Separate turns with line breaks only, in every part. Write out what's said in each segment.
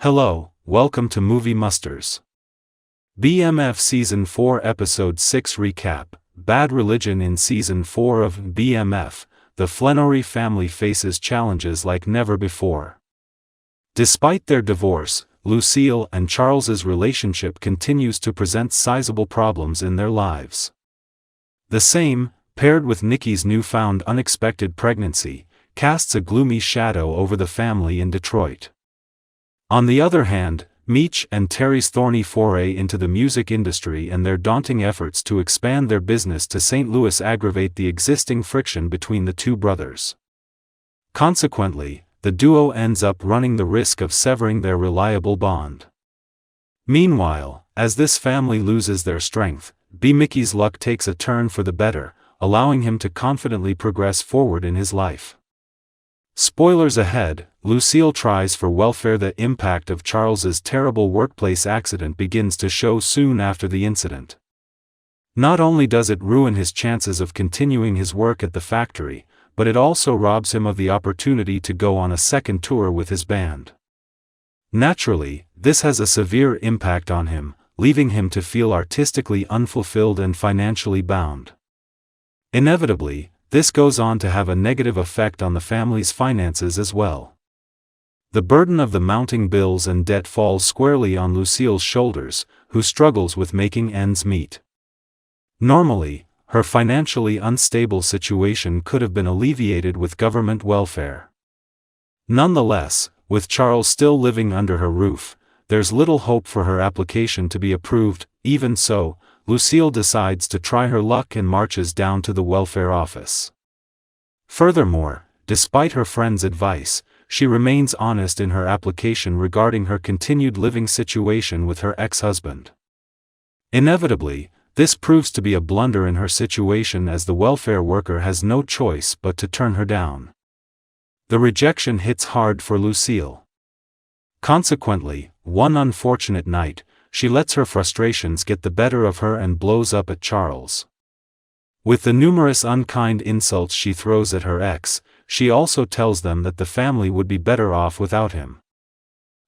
Hello, welcome to Movie Musters. BMF Season 4 Episode 6 Recap. Bad Religion. In Season 4 of BMF, the Flenory family faces challenges like never before. Despite their divorce, Lucille and Charles's relationship continues to present sizable problems in their lives. The same, paired with Nikki's newfound unexpected pregnancy, casts a gloomy shadow over the family in Detroit. On the other hand, Meech and Terry's thorny foray into the music industry and their daunting efforts to expand their business to St. Louis aggravate the existing friction between the two brothers. Consequently, the duo ends up running the risk of severing their reliable bond. Meanwhile, as this family loses their strength, B-Mickie's luck takes a turn for the better, allowing him to confidently progress forward in his life. Spoilers ahead, Lucille tries for welfare. The impact of Charles's terrible workplace accident begins to show soon after the incident. Not only does it ruin his chances of continuing his work at the factory, but it also robs him of the opportunity to go on a second tour with his band. Naturally, this has a severe impact on him, leaving him to feel artistically unfulfilled and financially bound. Inevitably, this goes on to have a negative effect on the family's finances as well. The burden of the mounting bills and debt falls squarely on Lucille's shoulders, who struggles with making ends meet. Normally, her financially unstable situation could have been alleviated with government welfare. Nonetheless, with Charles still living under her roof, there's little hope for her application to be approved. Even so, Lucille decides to try her luck and marches down to the welfare office. Furthermore, despite her friend's advice, she remains honest in her application regarding her continued living situation with her ex-husband. Inevitably, this proves to be a blunder in her situation, as the welfare worker has no choice but to turn her down. The rejection hits hard for Lucille. Consequently, one unfortunate night, she lets her frustrations get the better of her and blows up at Charles. With the numerous unkind insults she throws at her ex, she also tells them that the family would be better off without him.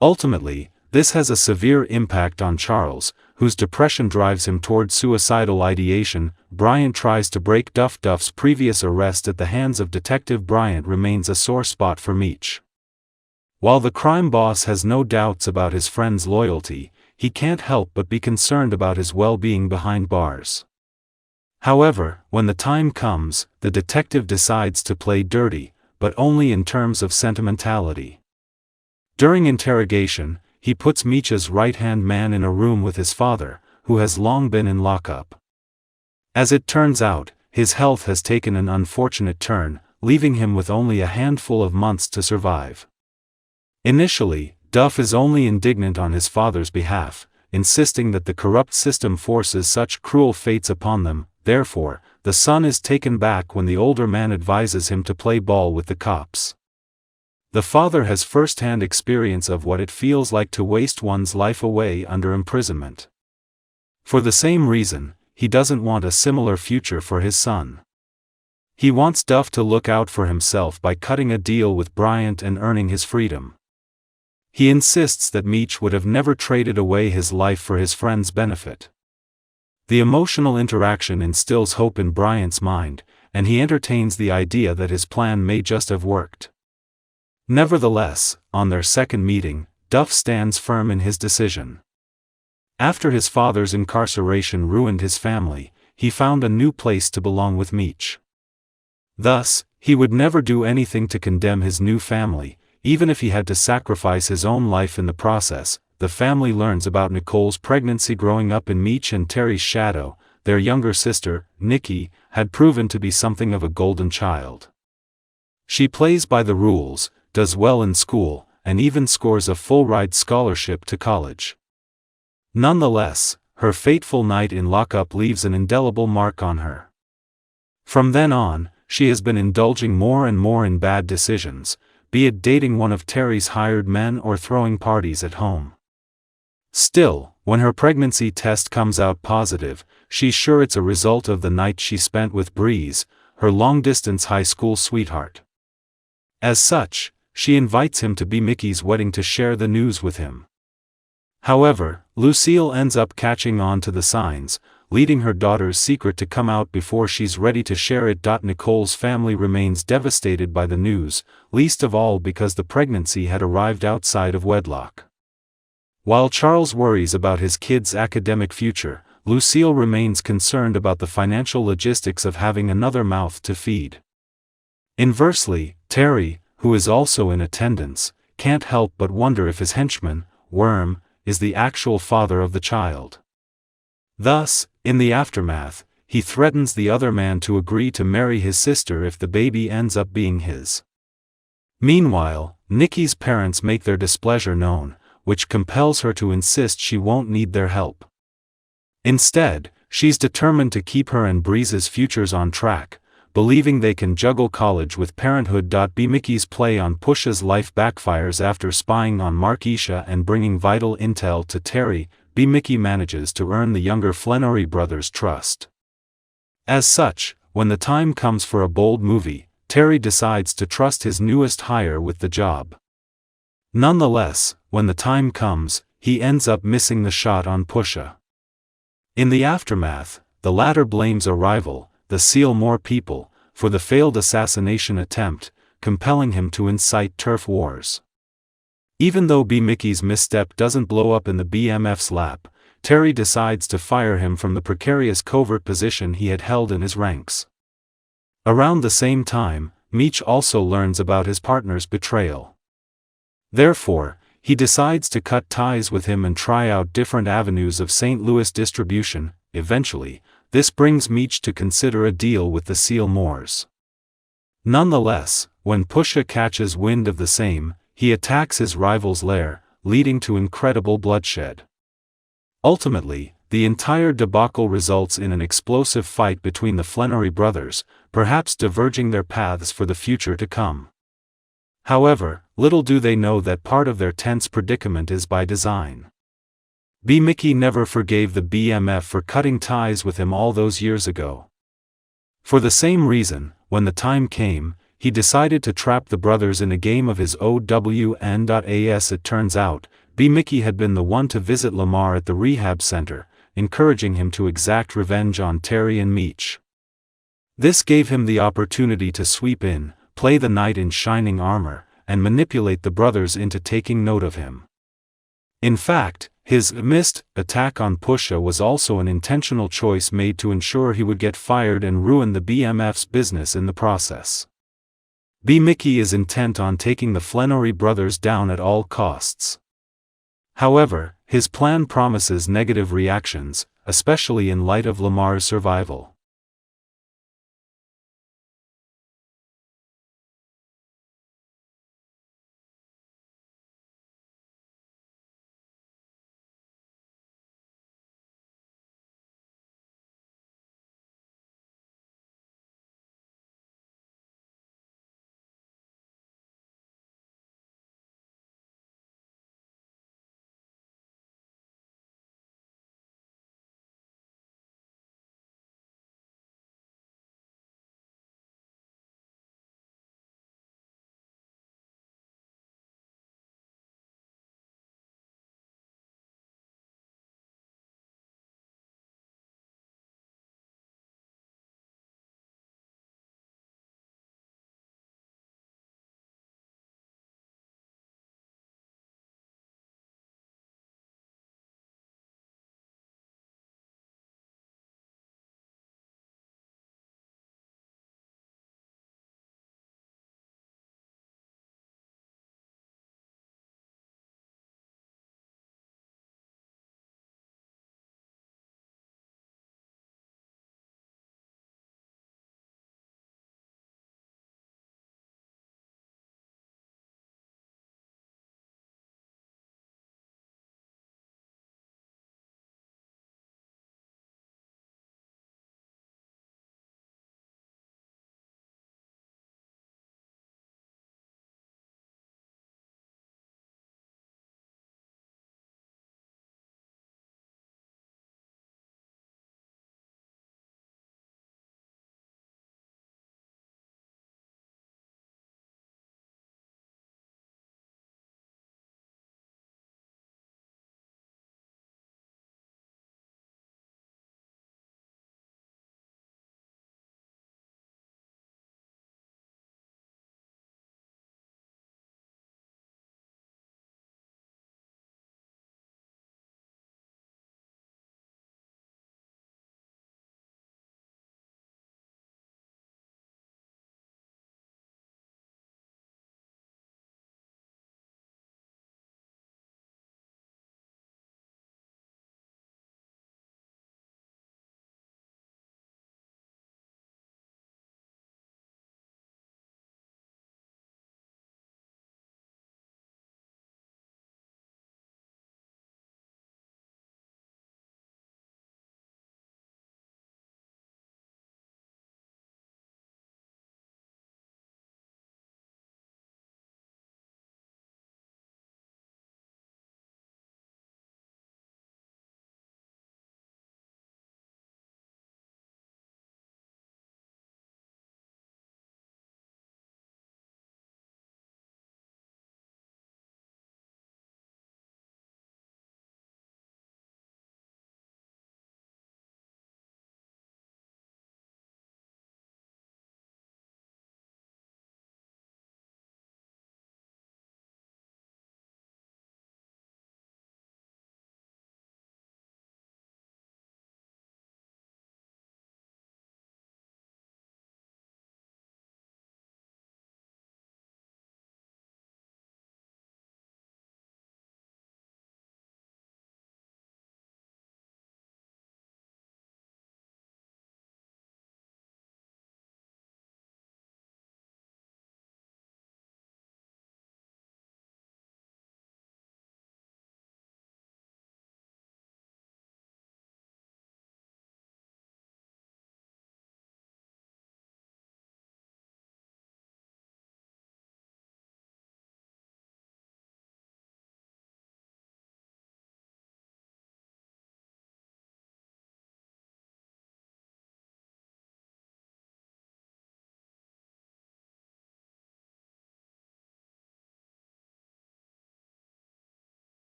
Ultimately, this has a severe impact on Charles, whose depression drives him toward suicidal ideation. Bryant tries to break Duff's previous arrest at the hands of Detective Bryant remains a sore spot for Meech. While the crime boss has no doubts about his friend's loyalty, he can't help but be concerned about his well-being behind bars. However, when the time comes, the detective decides to play dirty, but only in terms of sentimentality. During interrogation, he puts Meech's right-hand man in a room with his father, who has long been in lockup. As it turns out, his health has taken an unfortunate turn, leaving him with only a handful of months to survive. Initially, Duff is only indignant on his father's behalf, insisting that the corrupt system forces such cruel fates upon them. Therefore, the son is taken back when the older man advises him to play ball with the cops. The father has first-hand experience of what it feels like to waste one's life away under imprisonment. For the same reason, he doesn't want a similar future for his son. He wants Duff to look out for himself by cutting a deal with Bryant and earning his freedom. He insists that Meech would have never traded away his life for his friend's benefit. The emotional interaction instills hope in Bryant's mind, and he entertains the idea that his plan may just have worked. Nevertheless, on their second meeting, Duff stands firm in his decision. After his father's incarceration ruined his family, he found a new place to belong with Meech. Thus, he would never do anything to condemn his new family, even if he had to sacrifice his own life in the process. The family learns about Nicole's pregnancy. Growing up in Meech and Terry's shadow, their younger sister, Nikki, had proven to be something of a golden child. She plays by the rules, does well in school, and even scores a full-ride scholarship to college. Nonetheless, her fateful night in lockup leaves an indelible mark on her. From then on, she has been indulging more and more in bad decisions, be it dating one of Terry's hired men or throwing parties at home. Still, when her pregnancy test comes out positive, she's sure it's a result of the night she spent with Breeze, her long-distance high school sweetheart. As such, she invites him to B-Mickie's wedding to share the news with him. However, Lucille ends up catching on to the signs, leading her daughter's secret to come out before she's ready to share it. Nicole's family remains devastated by the news, least of all because the pregnancy had arrived outside of wedlock. While Charles worries about his kid's academic future, Lucille remains concerned about the financial logistics of having another mouth to feed. Inversely, Terry, who is also in attendance, can't help but wonder if his henchman, Worm, is the actual father of the child. Thus, in the aftermath, he threatens the other man to agree to marry his sister if the baby ends up being his. Meanwhile, Nikki's parents make their displeasure known, which compels her to insist she won't need their help. Instead, she's determined to keep her and Breeze's futures on track, believing they can juggle college with parenthood. B-Mickie's play on Pusha's life backfires after spying on Markisha and bringing vital intel to Terry. B-Mickie manages to earn the younger Flenory brothers' trust. As such, when the time comes for a bold movie, Terry decides to trust his newest hire with the job. Nonetheless, when the time comes, he ends up missing the shot on Pusha. In the aftermath, the latter blames a rival, the Seal Moor people, for the failed assassination attempt, compelling him to incite turf wars. Even though B-Mickie's misstep doesn't blow up in the BMF's lap, Terry decides to fire him from the precarious covert position he had held in his ranks. Around the same time, Meech also learns about his partner's betrayal. Therefore, he decides to cut ties with him and try out different avenues of St. Louis distribution. Eventually, this brings Meech to consider a deal with the Seal Moors. Nonetheless, when Pusha catches wind of the same, he attacks his rival's lair, leading to incredible bloodshed. Ultimately, the entire debacle results in an explosive fight between the Flenory brothers, perhaps diverging their paths for the future to come. However, little do they know that part of their tense predicament is by design. B-Mickie never forgave the BMF for cutting ties with him all those years ago. For the same reason, when the time came, he decided to trap the brothers in a game of his OWN.AS. It turns out, B-Mickie had been the one to visit Lamar at the rehab center, encouraging him to exact revenge on Terry and Meech. This gave him the opportunity to sweep in, play the knight in shining armor, and manipulate the brothers into taking note of him. In fact, his missed attack on Pusha was also an intentional choice made to ensure he would get fired and ruin the BMF's business in the process. B-Mickie is intent on taking the Flenory brothers down at all costs. However, his plan promises negative reactions, especially in light of Lamar's survival.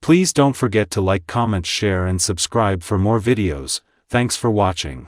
Please don't forget to like, comment, share and subscribe for more videos. Thanks for watching.